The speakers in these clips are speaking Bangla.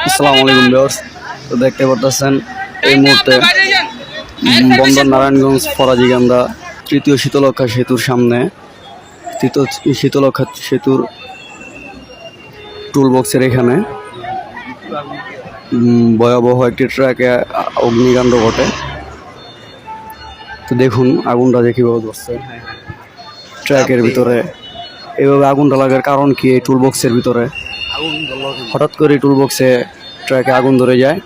আসসালামু আলাইকুম ভিউয়ার্স। তো দেখতে পারতেছেন এই মুহূর্তে বন্দর নারায়ণগঞ্জ ফরাজিগান্দা তৃতীয় শীতলক্ষা সেতুর সামনে তৃতীয় শীতলক্ষা সেতুর টুল বক্সের এখানে ভয়াবহ একটি ট্রাকে অগ্নিকাণ্ড ঘটে। তো দেখুন আগুনটা যে কীভাবে ধরছে ট্রাকের ভিতরে। এইভাবে আগুনটা লাগার কারণ কি, এই টুল বক্সের ভিতরে হঠাৎ করে টুল বক্সে ট্রাকে আগুন ধরে যায়।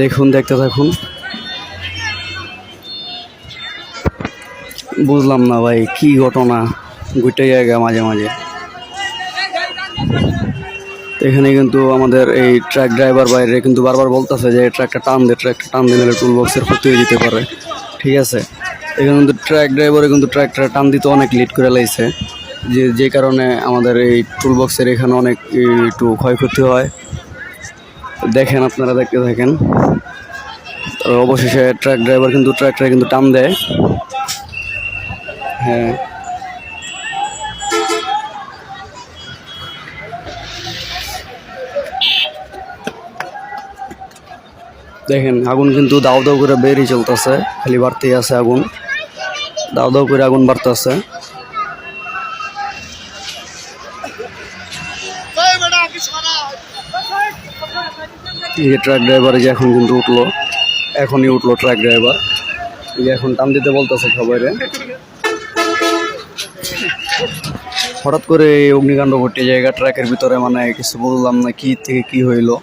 দেখুন, দেখতে থাকুন। বুঝলাম না ভাই কি ঘটনা ঘটে জায়গা মাঝে মাঝে। এখানে কিন্তু আমাদের এই ট্রাক ড্রাইভার বাইরে কিন্তু বারবার বলতেছে যে ট্রাকটা টান দিলে টুল বক্সের ক্ষতি হয়ে যেতে পারে। ঠিক আছে, এখানে কিন্তু ট্রাক ড্রাইভারে কিন্তু ট্রাকটা টান দিতে অনেক লেট করে লাইছে, যে কারণে আমাদের এই টুল বক্সের এখানে অনেক একটু ক্ষয়ক্ষতি হয়। দেখেন, আপনারা দেখতে থাকেন। অবশেষে ট্রাক ড্রাইভার কিন্তু ট্রাকটা কিন্তু টান দেয়। হ্যাঁ, দেখেন আগুন কিন্তু দাও দাও করে বেরিয়ে চলতেছে, খালি বাড়তেই আছে আগুন, দাও দাও করে আগুন বাড়তেছে। এই যে ট্রাক ড্রাইভার যে এখন কিন্তু এখনই উঠলো ট্রাক ড্রাইভার। এই যে এখন টান দিতে বলতেছে সবাইরে। হঠাৎ করে অগ্নিকাণ্ড ঘটে জায়গা ট্রাকের ভিতরে, মানে কিছু বললাম না কি থেকে কি হইলো।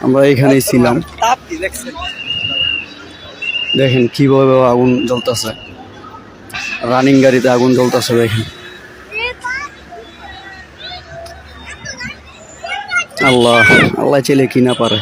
আমরা এখানেই ছিলাম। দেখেন কিভাবে আগুন জ্বলতেছে, রানিং গাড়িতে আগুন জ্বলতেছে। দেখেন, আল্লাহ আল্লাহ চেলে কি না পারে।